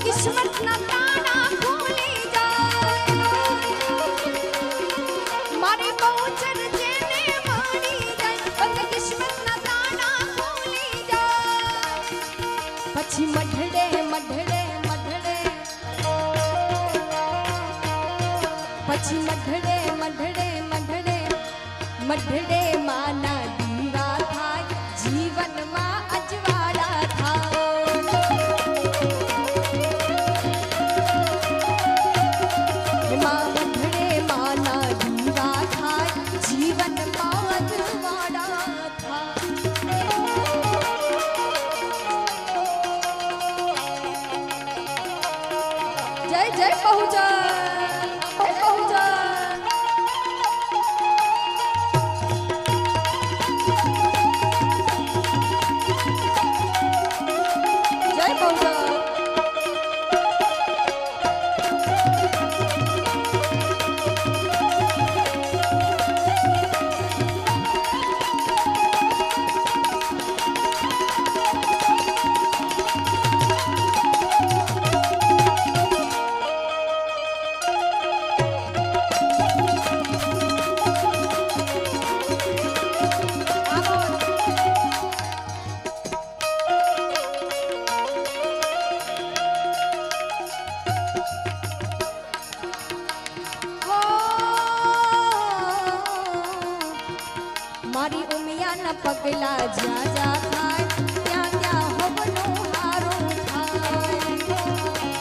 किस्मत ना ताना खुली जाए मारी पहुंचर जेने मारी जाए बंग किस्मत ना ताना खुली जाए पछी मढड़े मढड़े मढड़े पछी मढड़े मढड़े मढड़े मढड़े माना दीवा था जीवन मा अजवाड़ा था मां मढड़े माना दीवा था जीवन मा अजवाड़ा था जय जय बहुजन बहुजन जय बहुजन मारी उमिया न पगला जा जा थाय त्या त्या होवनो हारो थाय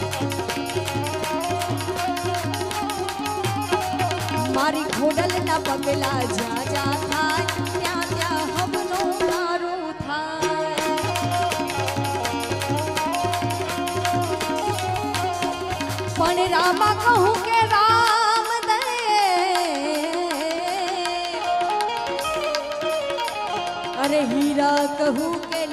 मारी घोडल न पगला जा जा थाय त्या त्या होवनो हारो थाय पण रामा कहूं के राम दे अरे हीरा कहूँ के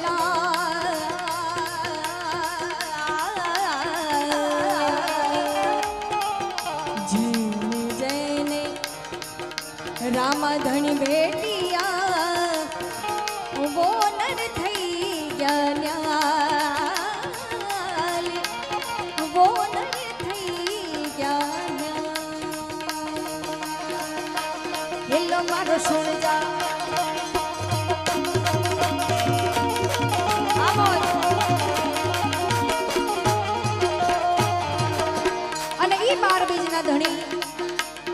जीने जैने रामा धनी बेटिया वो नर थई ज्ञान वो नर थई ज्ञान हेलो मारो सुन जा धणी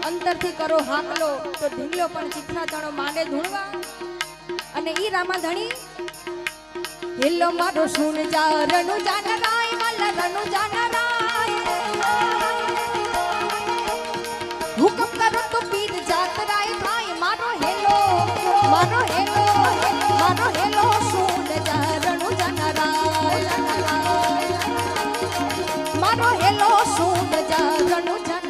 अंतर थी करो हाकलो तो ढींगलो पण चित्रा तणो मांडे धूणवा अने ई रामा धणी हेलो मारो सुन जा रनु जान राय मल रनु जान राय हुकम करो तो पीर जात राय भाई मारो हेलो मारो हेलो मारो हेलो सुन जा रनु जान राय मारो हेलो सुन जा रनु जान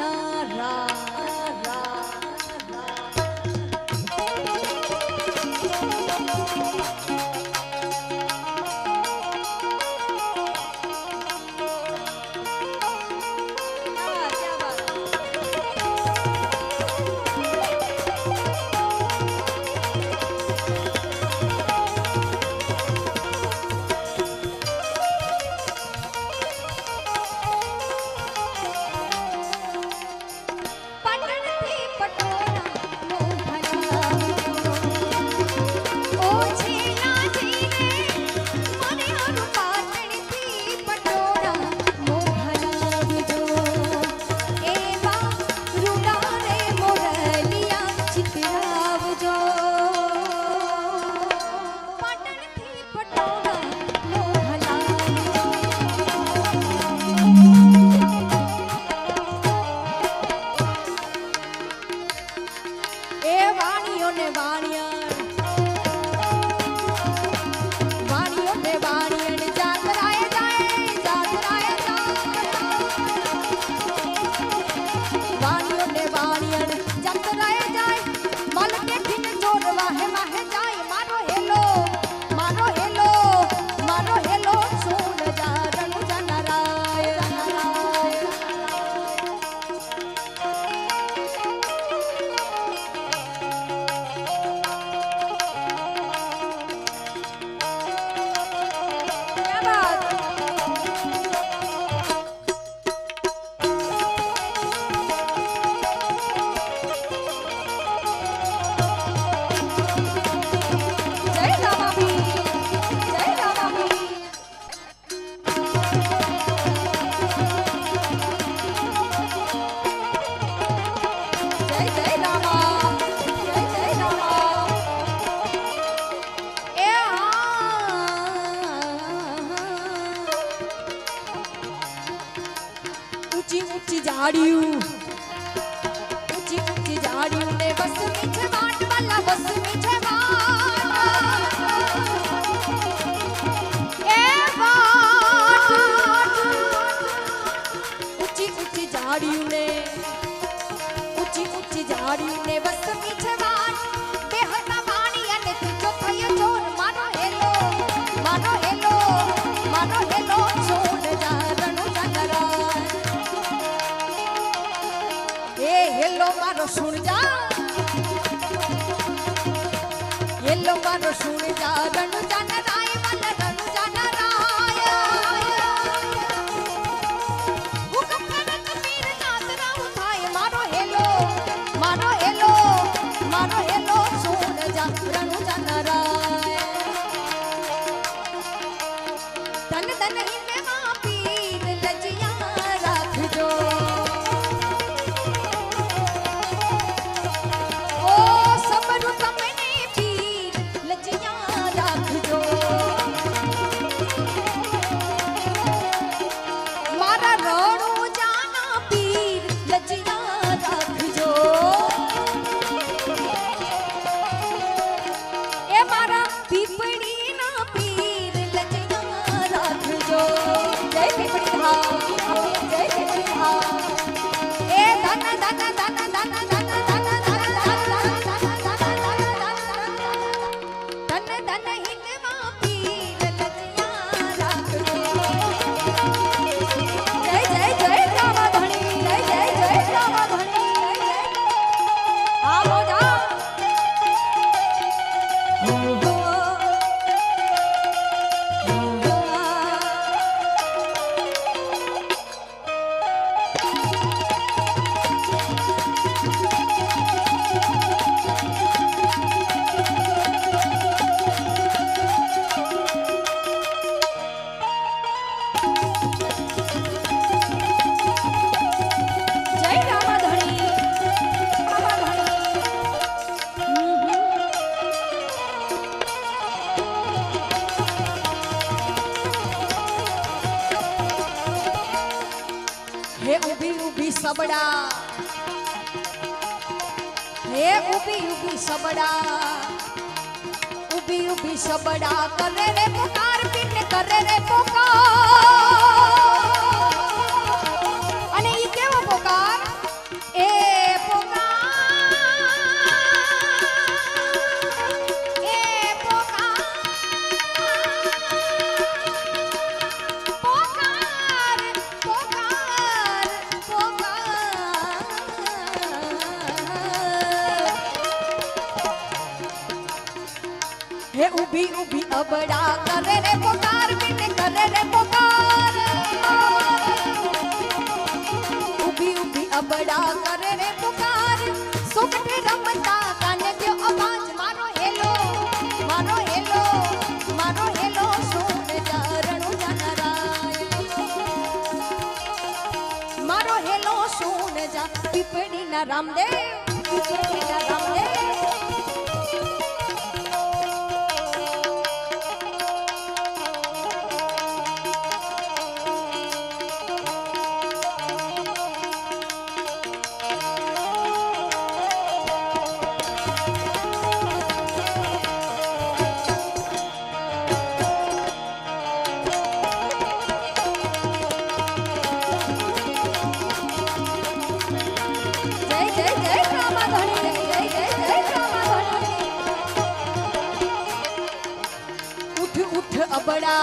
ऊंची ऊंची झाड़ियों ऊंची ऊंची झाड़ियों ने बस मीठे बाट वाला बस मीठे बाट ए बाट ऊंची ऊंची झाड़ियों ने बस मीठे बाट बेहता वाणी अने तुझो थयो चोर मानो हेलो छोड़ जा रणु जानरा ए हेलो मारो सुन जा हेलो मारो सुन जा रणु जानरा वाला रणु जानरा हुकम करे कबीर नादरा उठाए मारो हेलो सुन जा रणु जानरा तन तन हिंदे मां पीर लजिया रख जो ओ सबरु तमने पीर लजिया रख जो मारा रणु जाना पीर लजिया रख जो ए मारा पीपड़ी ना पीर लजिया रख जो जय पीपड़ी धा जय पीपड़ी धा ए धन धन धन धन धन धन धन धन हिंदवा पीर लजिया रख जो जय जय जय रामा धनी जय रामा धनी आ मोजा जय रामा धनी हे उभी उभी सबड़ा हे उभी उभी सबड़ा उभी उभी सबड़ा करे रे पुकार पिन करे रे पुकार અને ઈ કેવો પોકાર એ हे उभी उभी अबड़ा करे रे पुकार बिन करे रे पुकार उभी उभी अबड़ा करे रे पुकार सुकटे रमता काने दो आवाज मारो हेलो सुन जा रणु जानरा मारो हेलो सुन जा पीपड़ी ना रामदेव जय रामा धनी जय रामा धनी उठ उठ अबड़ा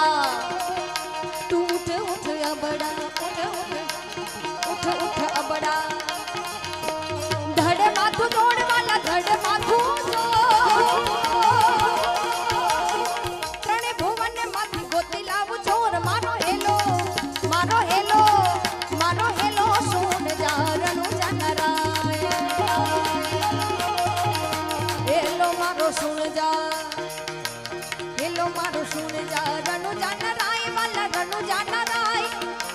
तू उठ अबड़ा उठ अबड़ा धड़ माथू दौड़ वाला धड़ माथू त्रणेय भुवन माथी गोती लाव चोर मारो हेलो सुन जा रणु जानरा हेलो मारो सुन जा रणु जानराय वाला रणु जानराय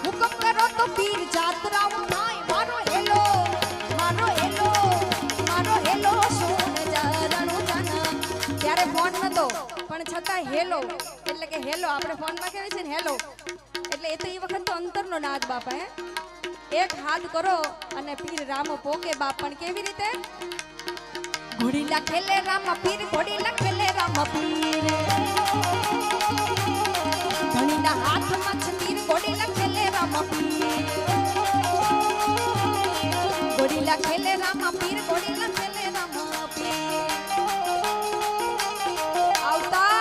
हुक्म करो तो पीर जात्रा उठाए मारो हेलो सुन जा रणु जाना ત્યારે ફોન નતો પણ છતાં હેલો એટલે કે હેલો આપણે ફોનમાં કહેવાય છે ને હેલો એટલે એ તો એ વખત તો અંતરનો નાદ બાપા હે એક હાથ કરો અને પીર રામ પોકે બાપ પણ કેવી રીતે ઘોડીલા ખેલે રામ પીર ઘોડીલા ખેલે રામ પીર ધણીના હાથમાં છે તીર ઘોડીલા ખેલે રામ પીર ઘોડીલા ખેલે રામ પીર ઘોડીલા ખેલે રામ પીર આવતા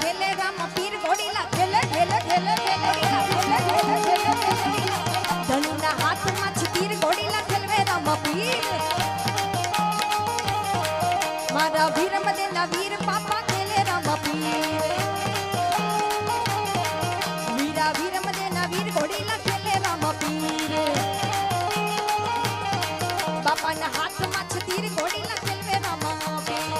खेले राम पीर घोड़ीला खेले खेले खेले घोड़ीला खेले खेले खेले धनुना हाथ में तीर घोड़ीला खेलवे राम पीर मारा वीर मदेना वीर पापा खेले राम पीर वीरा वीर मदेना वीर घोड़ीला खेले राम पीर बापा ना हाथ में तीर घोड़ीला खेलवे राम पीर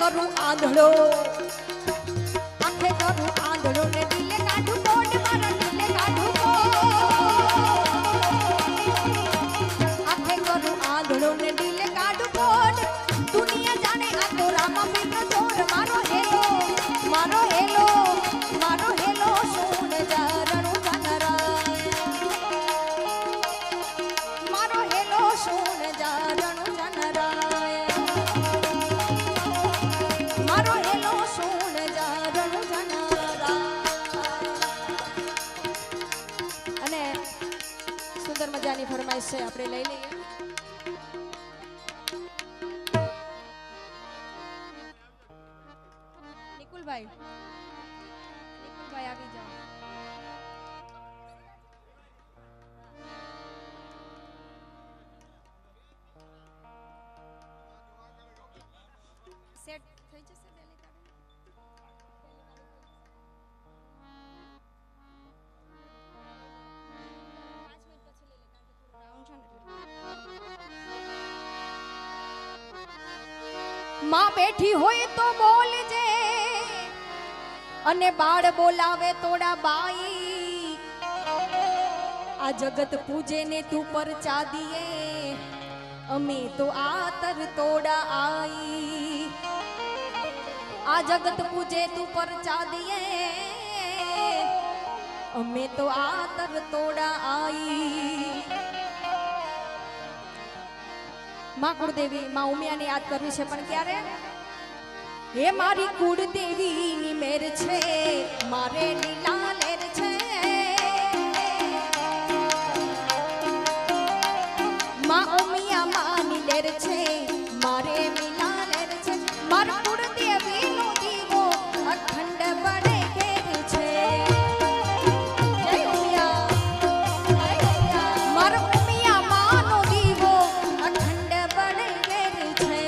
करूं आंधड़ो आंखे करूं आंधड़ो ने दिले काढू कोड मारा दिले काढू आंखे करूं आंधड़ो ने दिले काढू कोड दुनिया जाने आ तो रामा पीर जोर मारो हेलो मारो हेलो मारो हेलो सुन जा रणु जनराय मारो हेलो सुन जा रणु जनराय सुंदर मजानी फरमाइश है આપણે લઈ લઈએ નિકુલભાઈ આવી જાઓ સેટ થઈ જશે પહેલી मां बैठी होय तो बोल जे अने बाळ बोलावे तोड़ा बाई आ जगत पूजे ने तू पर चा दिए अमे तो आतर तोड़ा आई आ जगत पूजे तू पर चा दिए अमे तो आतर तोड़ा आई मां कुलदेवी मां उमिया ने याद करवी छे पण क्यारे हे मारी कुलदेवी नी मेर छे मारे लीला लेर छे मां उमिया मानी लेर छे मारे मीला लेर छे मार कुलदेवी नो दीवो अखंड बड़े घेर छे जय उमिया मार उमिया मानो दीवो अखंड बड़े घेर छे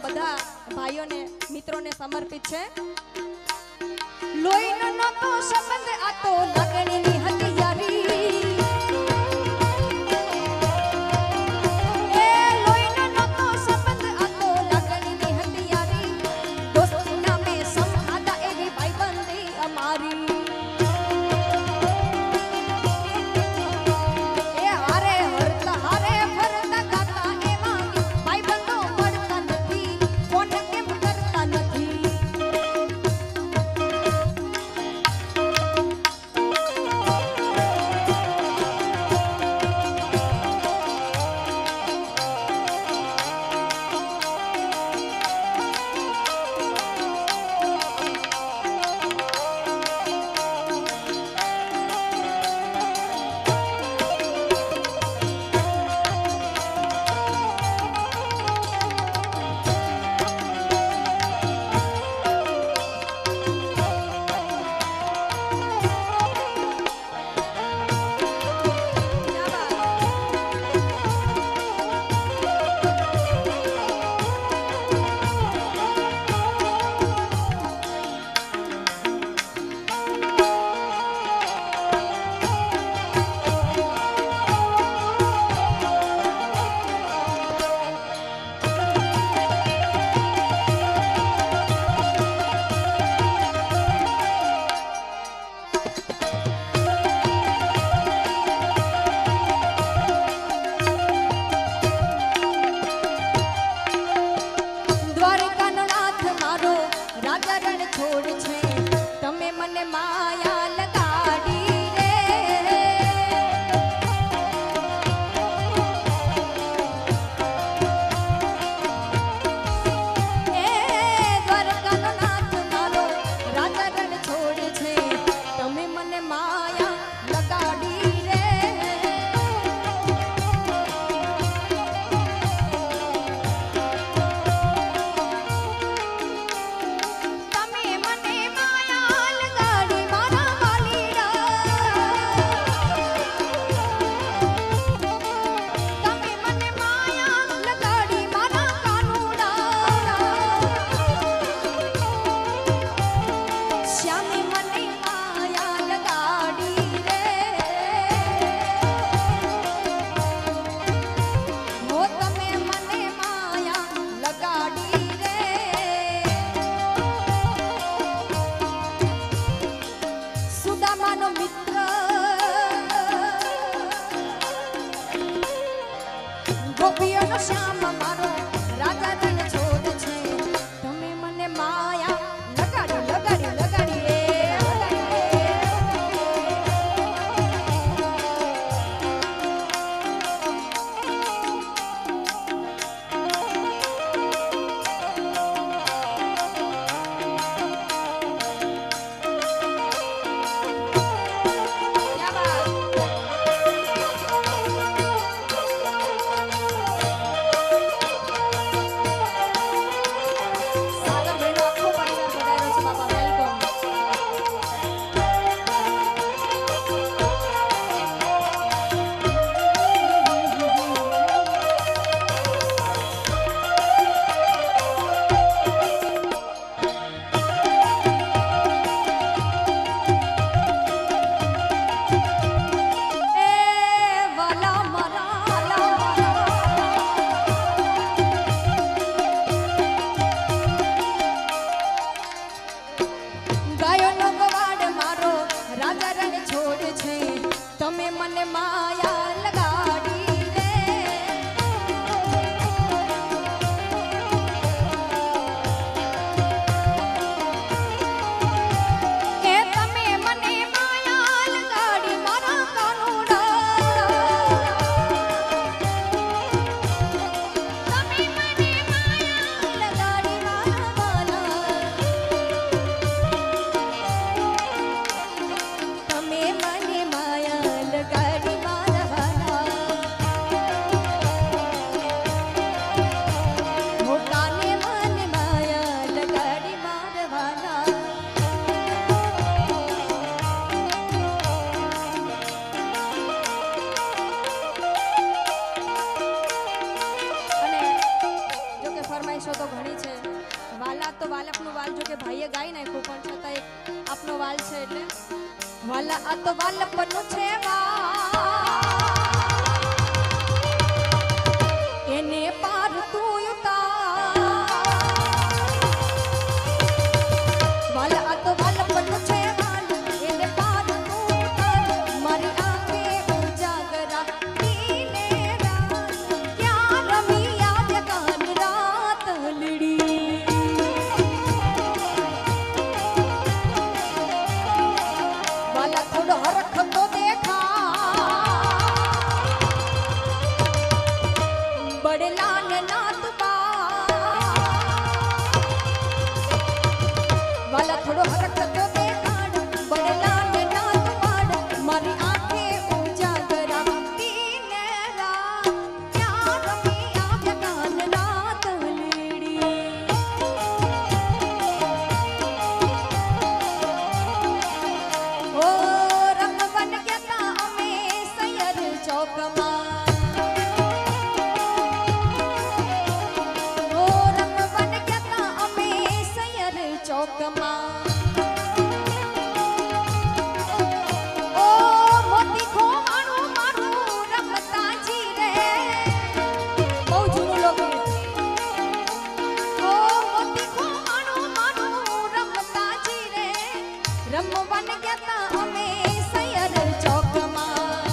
બધા ભાઈઓને મિત્રોને સમર્પિત છે. લોહીનો નહોતો સંબંધ આ તો લાગણીની હતી યારી. એ લોહીનો નહોતો સંબંધ આ તો લાગણીની હતી યારી. દોસ્તી નામે સંભાળા એવી ભાઈબંધી અમારી. છોડ છે તમે મને માયા લગાડી રે. એ દ્વારકાનો નાથ મારો રાજા રણ છોડ છે તમે મને માયા લગાડી રે. ગોપીઓનો શ્યામ મારો રાજા રણ છોડ છે તમે મને માયા લગાડી લગાડી લગાડી રે. તમે મને માયા લગાડી રે. કે તમે મને માયા લગાડી મારા કાનુડા. તમે મને માયા લગાડી મારા વાલા. તમે મને માયા લગાડી મારા વાલા. ભાઈએ ગાઈ નાખ્યું પણ છતાં એક આપનો વાલ છે એટલે વાલા આ તો વાલપનું છે એને પાર તું વાલા આ તો વાલપનું છે એને પાર તું મારી આંખે ઉજાગરા દીને રાત ક્યાં રમી આજ કાન રાત લડી વાલા થોડો હરખ તો દેખા બડલા ને નાત વાલા થોડો હરખ તો દેખાડ બડલા ને નાત પાડ મારી આંખે ઉજાગરા દીને રાત ક્યાં રમી આજ કાન રાત લડી ઓ રમવન ગયા અમે સૈયર ચોકમાં ઓ રમવન ગયા અમે સૈયર ચોકમાં ઓ મોતી ખોમાણું મારું રમતા જી રે બહુ જૂનું લોકગીત ઓ મોતી ખોમાણું મારું રમતા જી રે રમવન ગયા અમે સૈયર ચોકમાં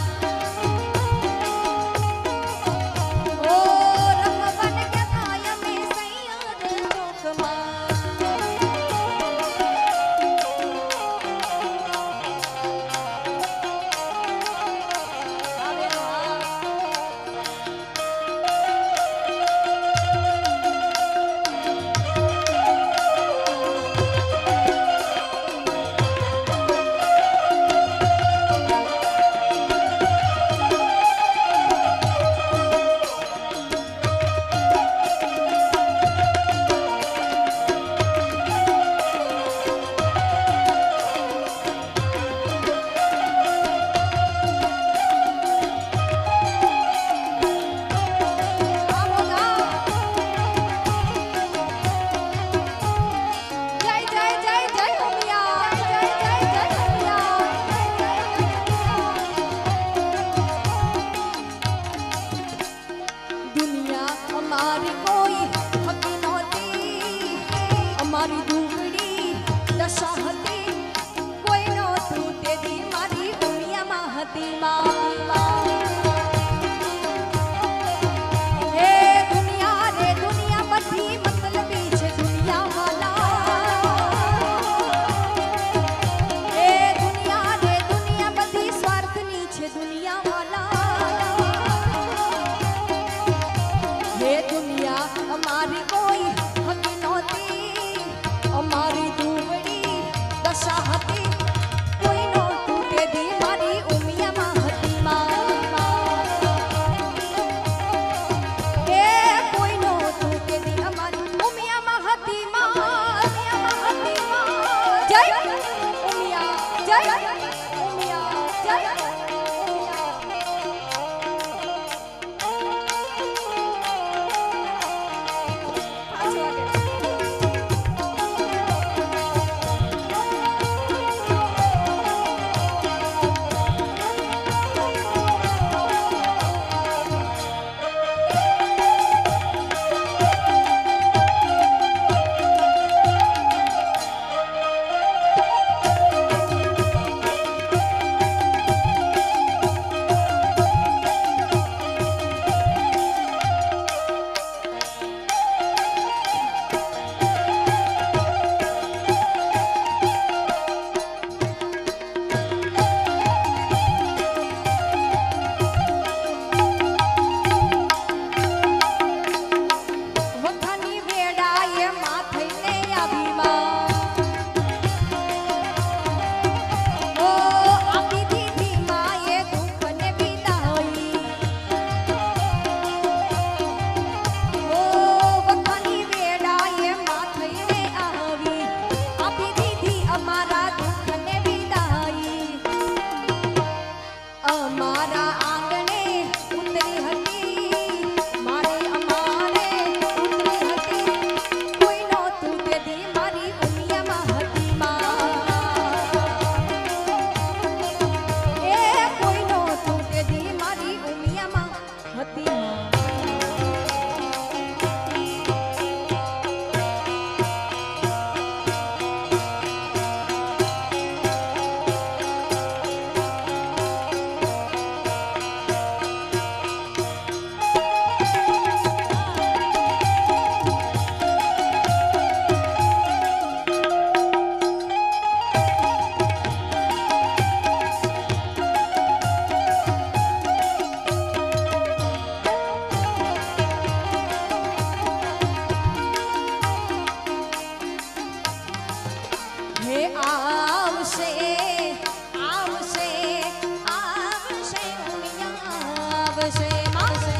આવશે આવશે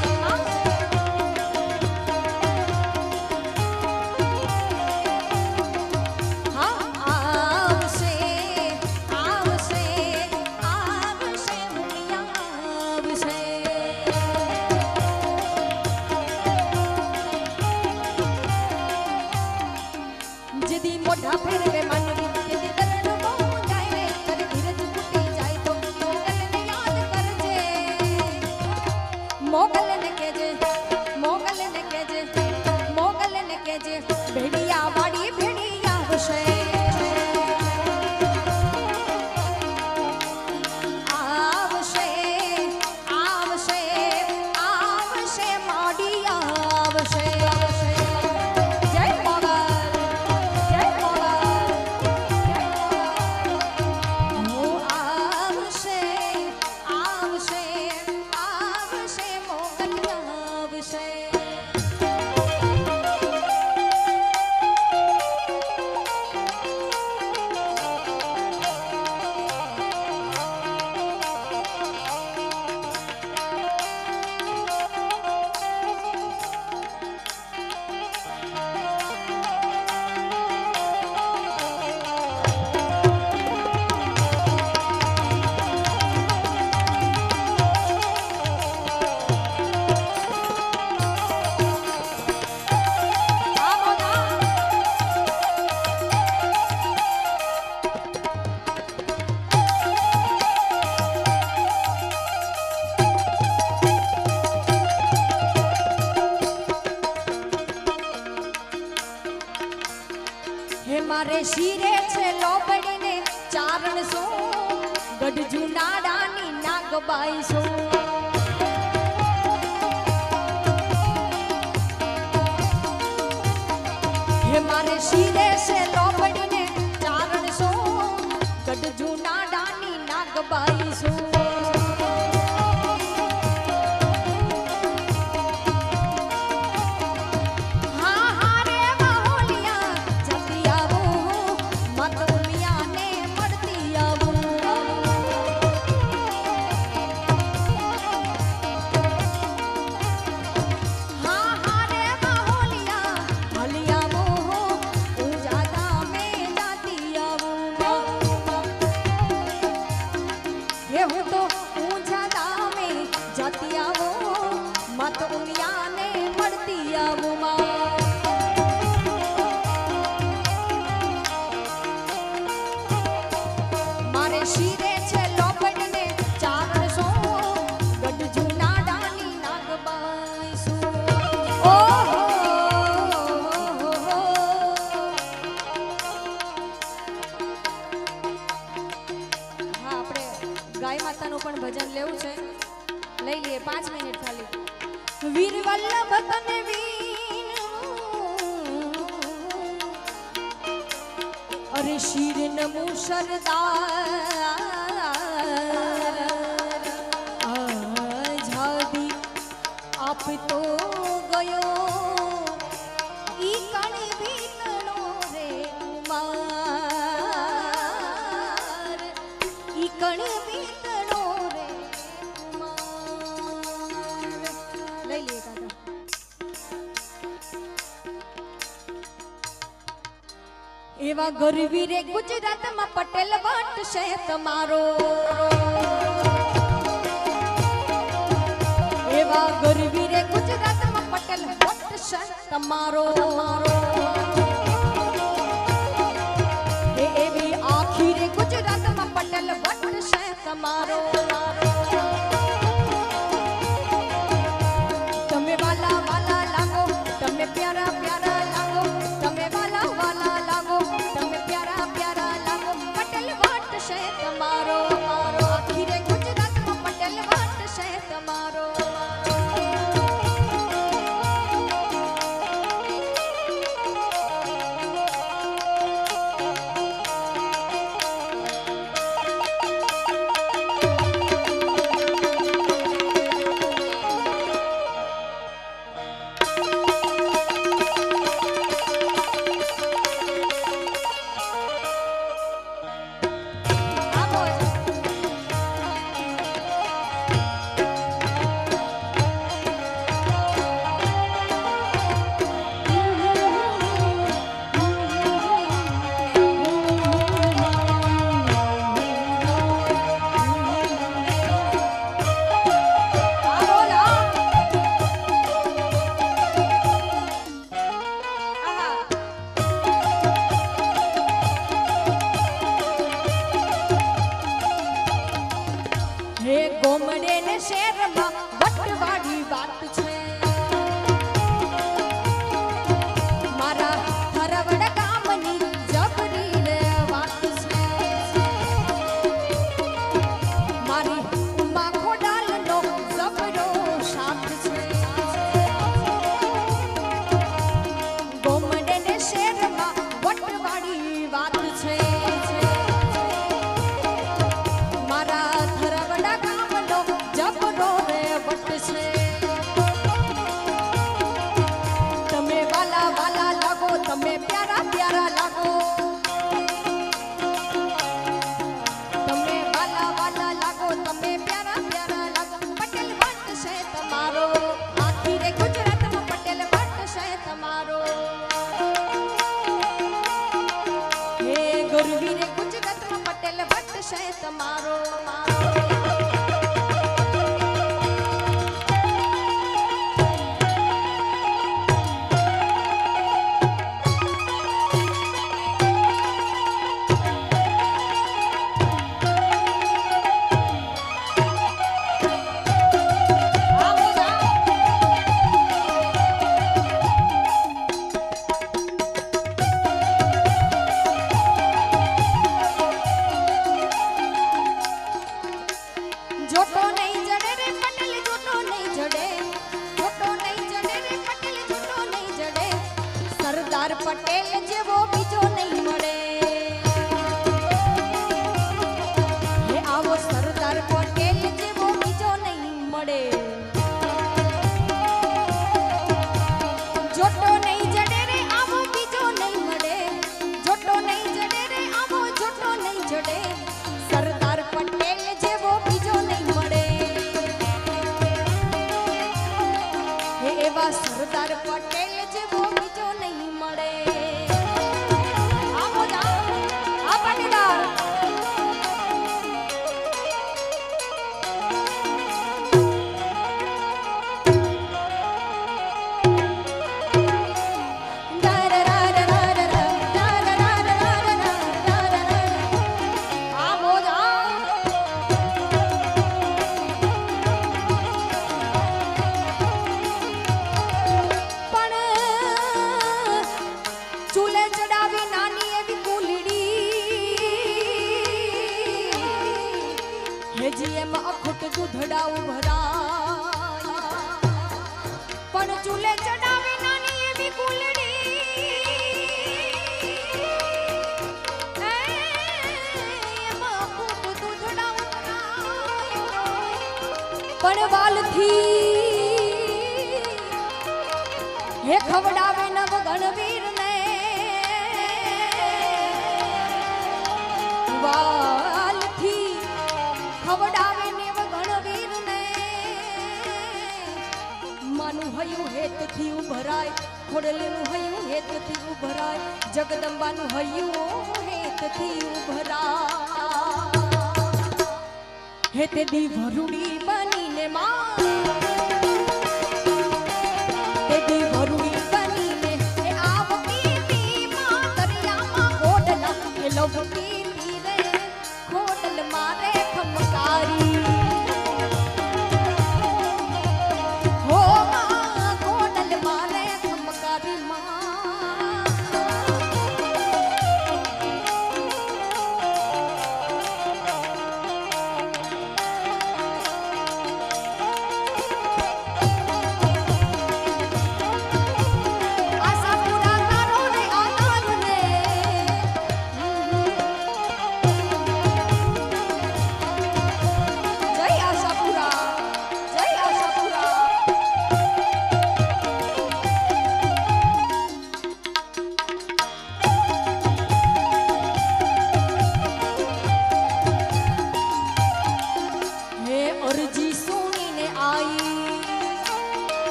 મોઢા ફેરવે માનવી તેથી દરડ બહુ જાય રે તને ધીરજ તૂટી જાય તો મોગલને યાદ કરજે મોગલને કહેજે ભેડિયા વાડી ભેડિયા આવશે આવશે આવશે આવશે માડિયા આવશે આવશે મારે શિરે છે લોબડીને ચારણ સો ગઢજુ નાડાની નાગબાઈ સો હે મારે શિરે છે લોબડીને ચારણ સો ગઢજુ નાડાની નાગબાઈ સો ભજન લેવું છે લઈ લઈએ 5 મિનિટ ખાલી વીર વલ્લભ તને વીન અરે શિર નમો સરદાર આઝાદી આપતો ગયો ઈ કણ વીતણો રે કુમાર ઈ કણ એવા ગરવી રે ગુજરાતમાં પટેલ વટ છે તમારો એવા ગરવી રે ગુજરાતમાં પટેલ વટ છે તમારો એવી આખી રે ગુજરાતમાં પટેલ વટ છે તમારો તમે વાલા વાલા લાગો તમે પ્યારા પ્યારા લાગો તમે વાલા વાલા લાગો તમે પ્યારા પ્યારા લાગો પટેલ વટ છે તમારો આખી રે ગુજરાતમાં પટેલ વટ છે તમારો પટેલ જેવો બીજો નહીં મળે હે આવો સરદાર પટેલ જેવો બીજો નહીં મળે જોટો નહીં જડે રે આવો બીજો નહીં મળે જોટો નહીં જડે રે આવો જોટો નહીં જડે સરદાર પટેલ જેવો બીજો નહીં મળે હે એવા સરદાર પટેલ જેવો બીજો નહીં મળે આવો જા આ પાટીદાર દૂધડાઉ ભરાય પણ ચૂલે ચડાવે નાની એવી કુલડી એમાં ફૂટ દૂધડાઉ ભરાય પણ વાલથી હે ખવડાવે નવ ગણવીર ને વાલથી ખવડાવે હયું હેતથી ઉભરાય ખોડલનું હયું હેતથી ઉભરાય જગદંબાનું હયું હેતથી ઉભરાય હેતે દી ભરુડી બનીને માં તે દી ભરુડી બનીને એ આવતી તી માં દરિયામાં ખોડલા એ લવતી તી રે ખોડલ મારે ખમકારી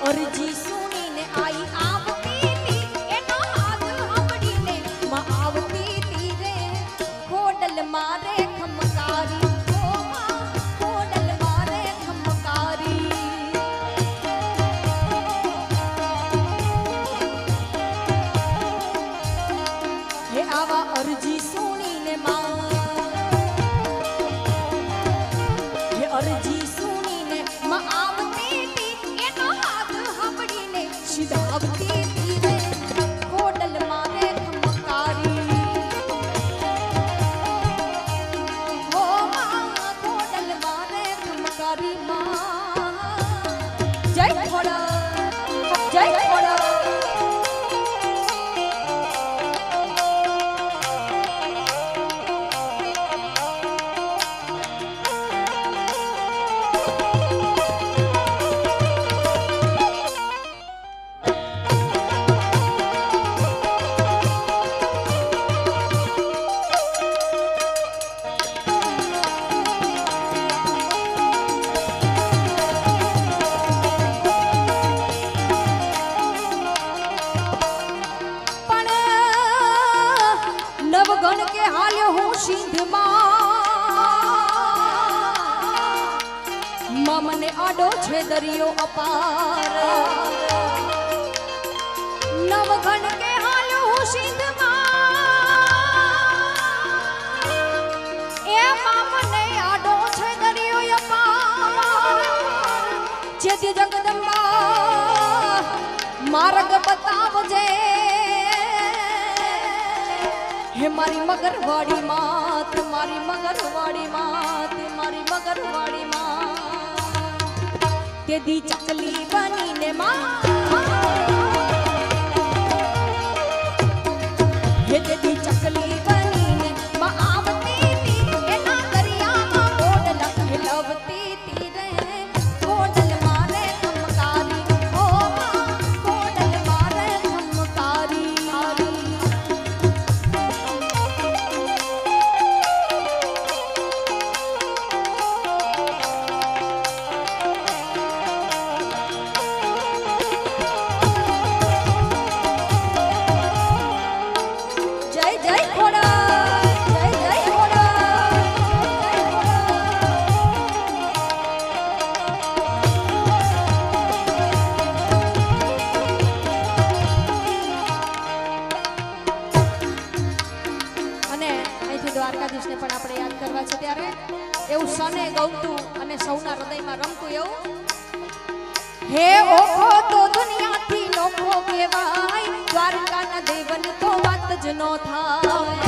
અરજી સુનીને આઈ આવતી તી એનો હાથ સાંભળીને માં આવતી તી રે ખોડલ મારે ખમકારી ઓ માં ખોડલ મારે ખમકારી હે આવા અરજી સુનીને માં હે અરજી સુનીને માં આવતી સીધાવતી તીરે ખોડલ મારે ખમકારી હો માં ખોડલ મારે ખમકારી માં જય ખોડલ જય ખોડલ નવગણ કે હાલ્યો હું સિંધમાં મને આડો છે દરિયો અપાર નવગણ કે હાલ્યો હું સિંધમાં એ મને આડો છે દરિયો અપાર જેથી જગદંબા માર્ગ બતાવજે હે મારી મગરવાડી માત મારી મગરવાડી માત મારી મગરવાડી માત તે દી ચકલી બનીને માં હૃદયમાં રમતું એવું હે ઓખો તો દુનિયાથી નોખો કહેવાય દ્વારકાના દેવની તો વાત જ નો થાય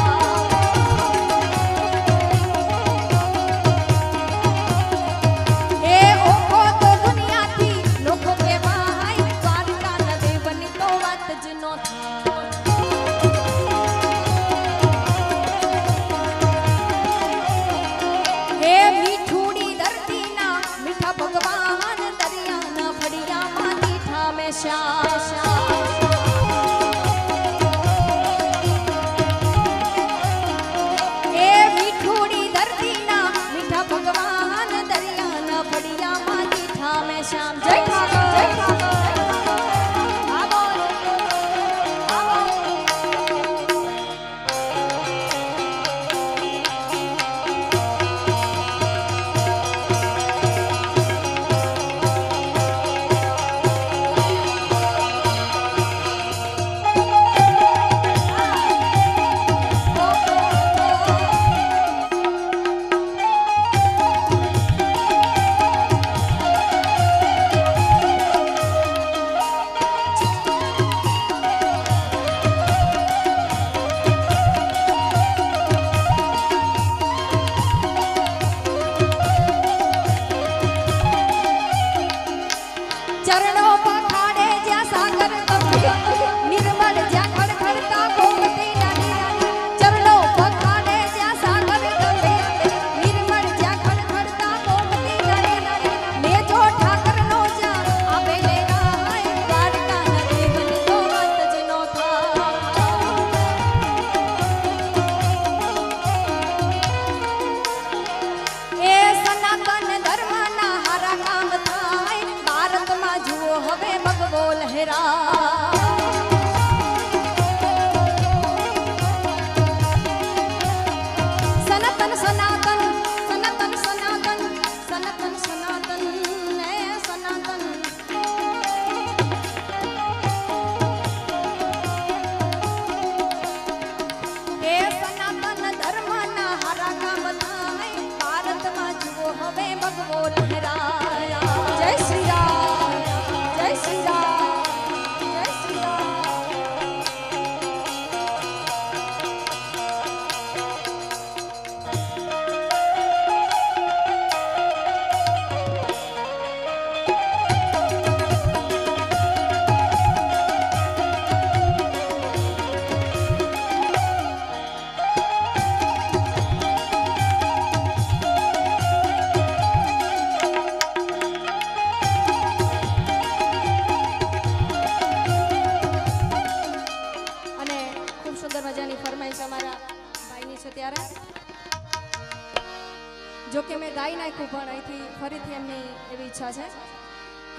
જો કે મેં ગાઈ નાખ્યું પણ અહીંથી ફરીથી એમની એવી ઈચ્છા છે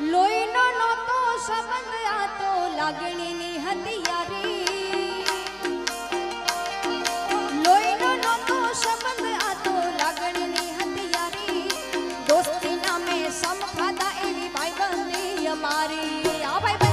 લોહીનો નહોતો સંબંધ આ તો લાગણીની હથિયારી લોહીનો નહોતો સંબંધ આ તો લાગણીની હથિયારી દોસ્તી નામે સમ ખાધા એવી ભાઈબંધી અમારી આ ભાઈબંધી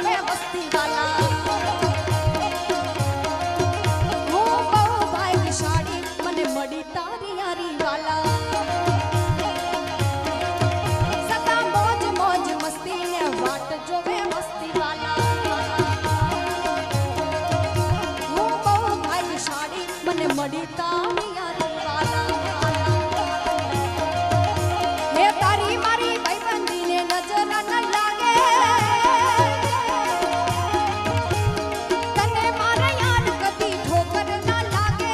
જોવે વસ્તી વાલા હું બહુ ભાગ્યશાળી મને મળી તારી યારી વાલા સદા મોજ મોજ મસ્તી ને વાટ જોવે વસ્તી વાલા હું બહુ ભાગ્યશાળી મને મળી તારી યારી વાલા હે તારી મારી ભાઈબંધીને નજર ન લાગે તને મારા યાદ કદી ઠોકર ન લાગે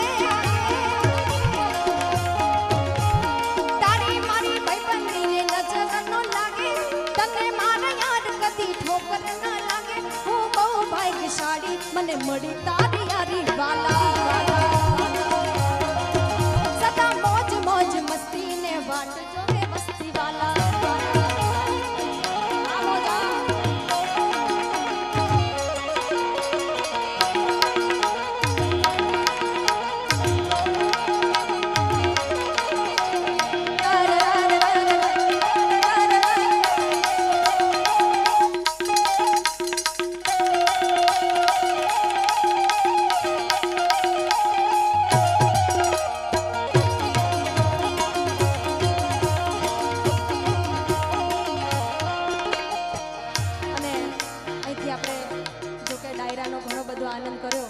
તારી મારી ભાઈબંધીને નજર ન લાગે તને મારા યાદ કદી ઠોકર ન લાગે હું બહુ ભાગ્યશાળી મને મળી તારી યારી વાલા સદા મોજ મોજ મસ્તી ને વાટ જોવે વસ્તી વાલા ડાયરાનો ઘણો બધો આનંદ કર્યો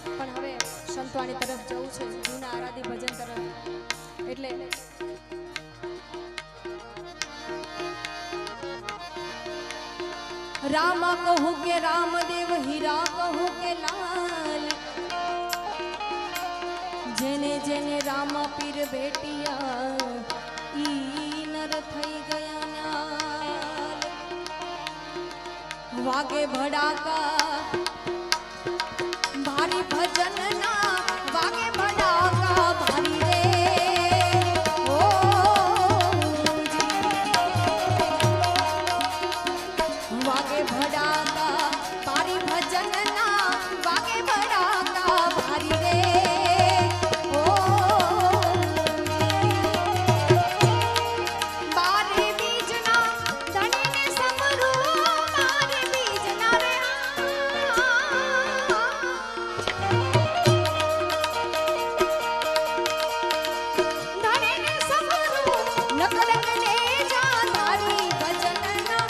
પણ હવે સંતવાણી તરફ જવું છે જૂના આરાધી ભજન તરફ એટલે રામા કહું કે રામદેવ હીરા કહું કે લાલ જેને જેને રામા પીર ભેટિયા ઈ નર થઈ ગયા ન્યાલ વાગે ભડાકા ભારી ભજન ના વાગે ભડાકા ભારી રે ઓ વાગે ભડાકા ભારી ભજન ના વાગે ભડાકા ભારી રે ઓ બારે બીજના ધણીને સમરું બારે બીજના રે ધણીને સમરું નકડંગને જા તારી ભજનના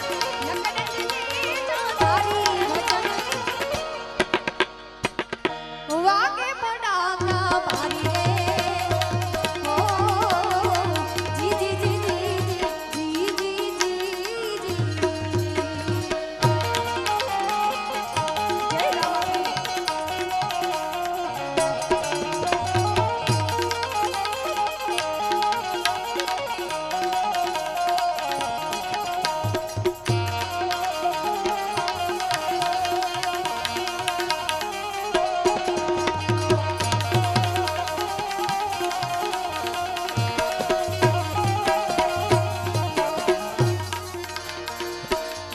નકડંગને જા તારી ભજન વાગે ભડાકા ભારી રે ઓ જી જી જી જી જી જી જી જય રામ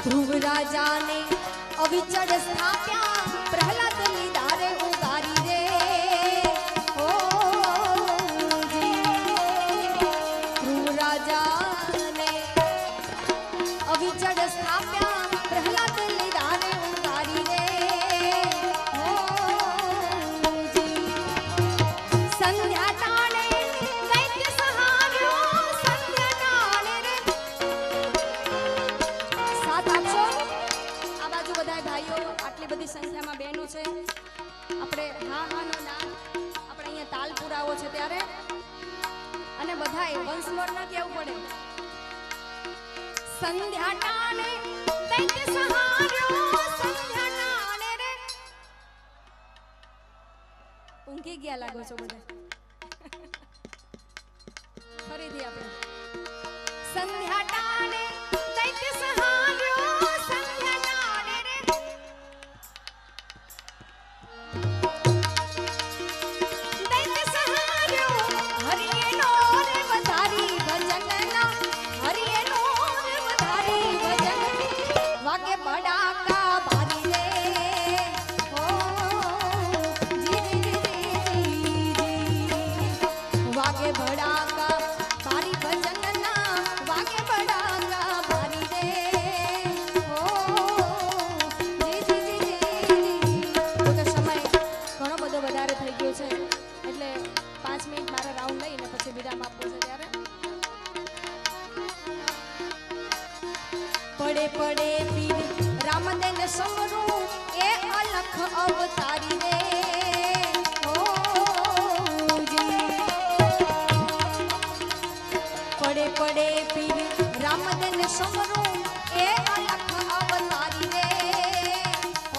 ધ્રુવ રાજાને અવિચળ સ્થાપ્યા પ્રહલાદ લીધા રે ઉગારી રે ઓ ધ્રુવ રાજાને અવિચળ સ્થાપ્યા પ્રહલાદ લીધા રે ઉગારી રે ઓ સંધ્યા ટાણે દૈત્ય સહાર્યો સંધ્યા ટાણે રે સાથ આપશો આ બાજુ બધાય ભાઈઓ આટલી બધી સંખ્યામાં બહેનો છે આપણે હા હા નો ના આપણે અહીંયા તાલ પુરાવો છે ત્યારે અને બધાય વંશ મોર ના કેવું પડે સંધ્યા ટાણે દૈત્ય સહાર્યો સંધ્યા ટાણે રે ઊંઘી ગયા લાગો છો બધા ફરીથી આપણે સંધ્યા ટાણે દૈત્ય સહાર્યો સંધ્યા ટાણે રે દૈત્ય સહાર્યો હરિયેનો રે વધારી ભજનના હરિયેનો રે વધારી ભજન વાગે ભડાકા ભારી રે ઓ જી જી જી જી જી પડે પીર રામદેન સમરું એ અલખ અવતારી રે ઓ જી પડે પડે પીર રામદેન સમરું એ અલખ અવતારી રે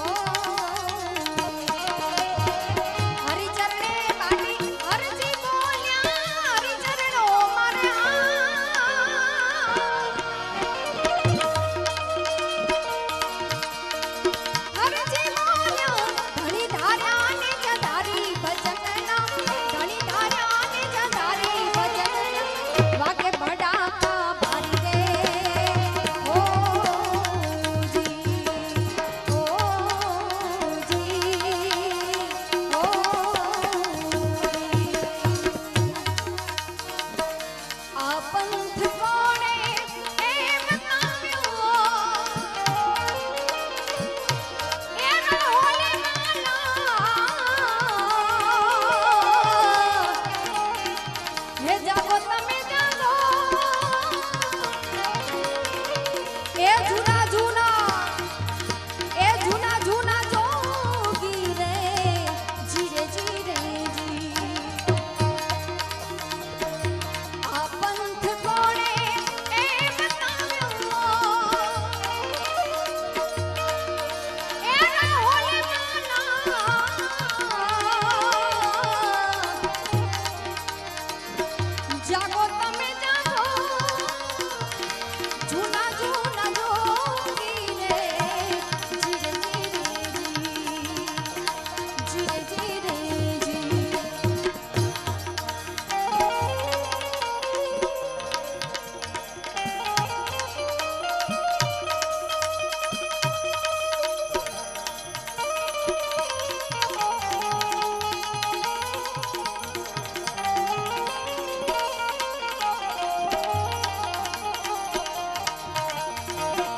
ઓ હરિચરણે બાટી હરજી બોલ્યા હરિચરણો મારે હરજી બોલ્યો ધણી ધાર્યા ને જધારી ભજનના ધણી ધાર્યા ને જધારી ભજનના વાગે ભડાકા ભારી રે ઓ જી ઓ જી ઓ આ પંથ કોણે એમ કામ્યો એ રણોલે માલા હે જાગો તમે જાગો એ જૂના જૂના જોગી રે જીરે જીરે જી આ પંથ કોણે એમ કામ્યો એ રણોલે માલા જાગો તમે જાગો જૂના જોગી રે જીરે જીરે જી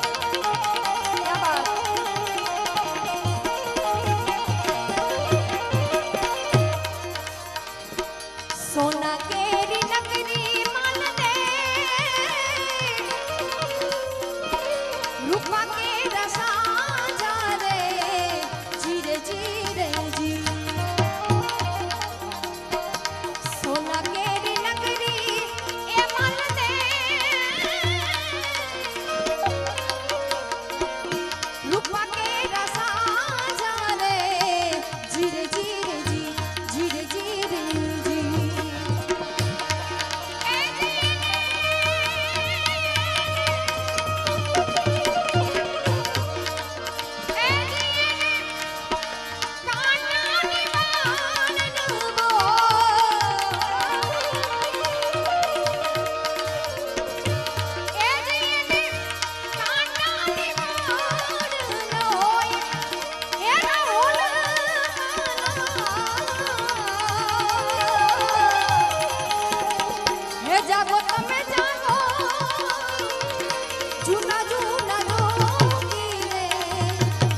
क्या बात सोना केरी नगरी मन दे रूपा के रसा जा रे जीरे जीरे जी सोना केरी नगरी ए मन दे रूपा के रसा जा रे जीरे जीरे जी जीरे जीरे जी ए કાન્યાની વાનનું બો એ જીને કાન્યાની વાનનો એ રાહુલ હે જાગો તમે જાગો જૂના જોગી રે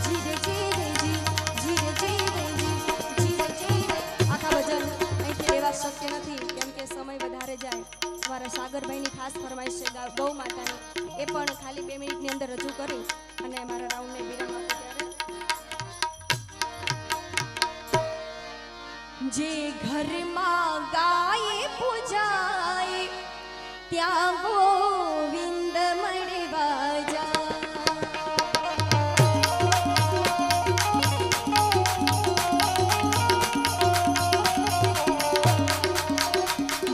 જીરે જીરે જી જીરે જીરે જી જીરે જીરે આખા ભજન અહીંથી લેવા શક્ય નથી કેમ કે સમય વધારે જાય અમારા સાગરભાઈની ખાસ ફરમાઈશ છે ગૌ માતાની એ પણ ખાલી 2 મિનિટની અંદર રજૂ કરી અને મારા રાઉન્ડને વિરામ આપે ત્યારે જે ઘરમાં ગાય પૂજાય ત્યાં ગોવિંદ મળવા જાય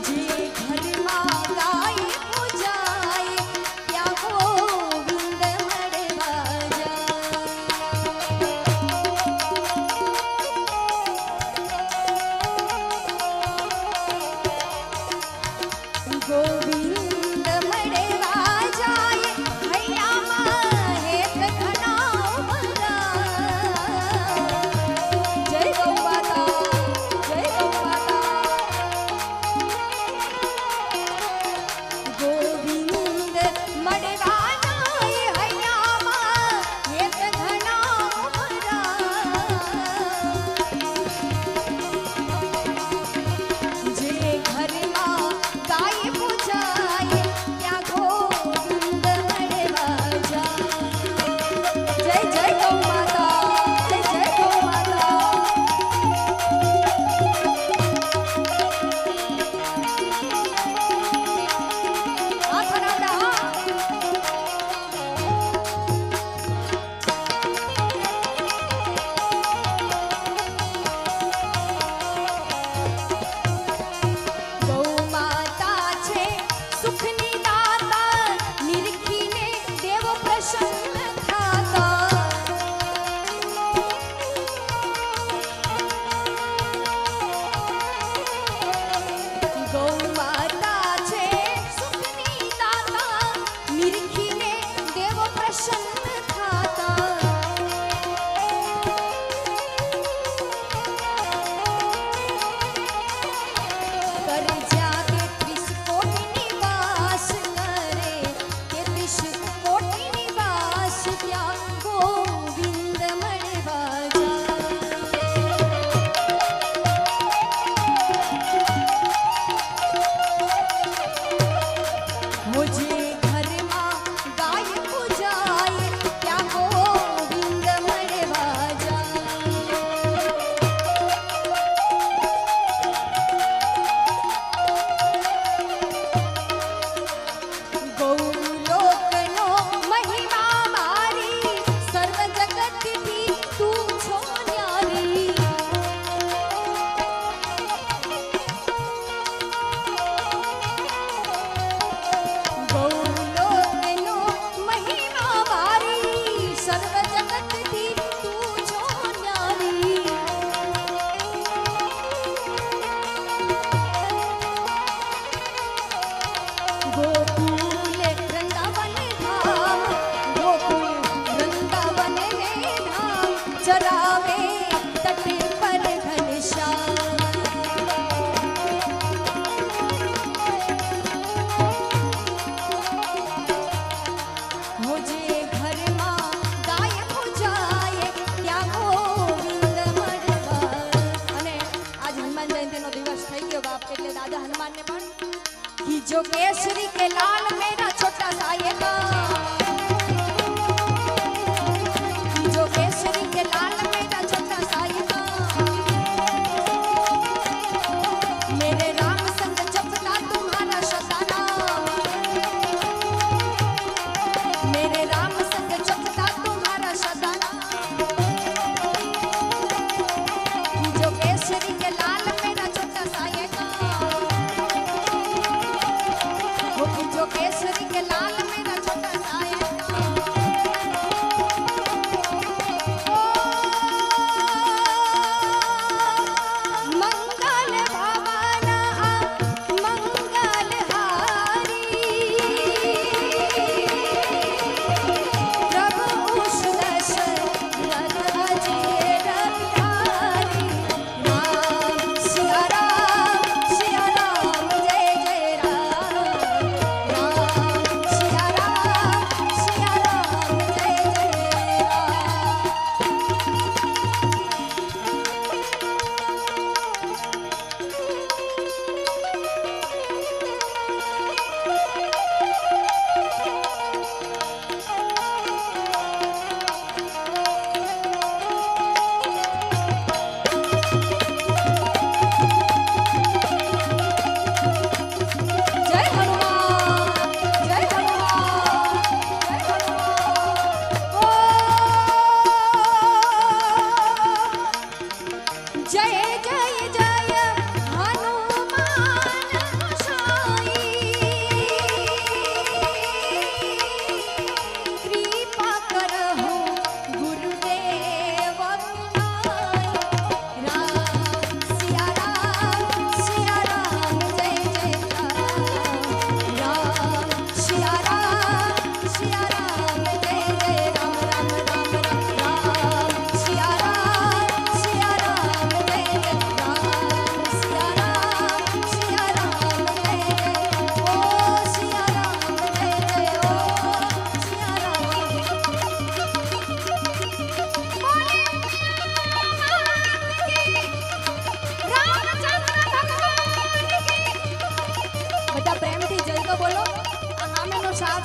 જે ઘરમાં ગાય પૂજાય ત્યાં ગોવિંદ મળવા જાય ગોવિંદ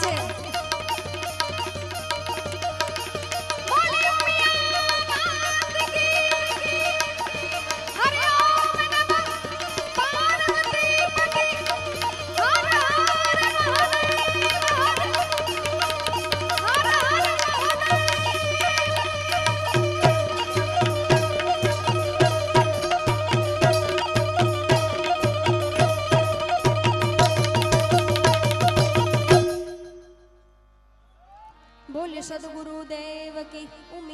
છે बोले सदगुरुदेव की उम्मीद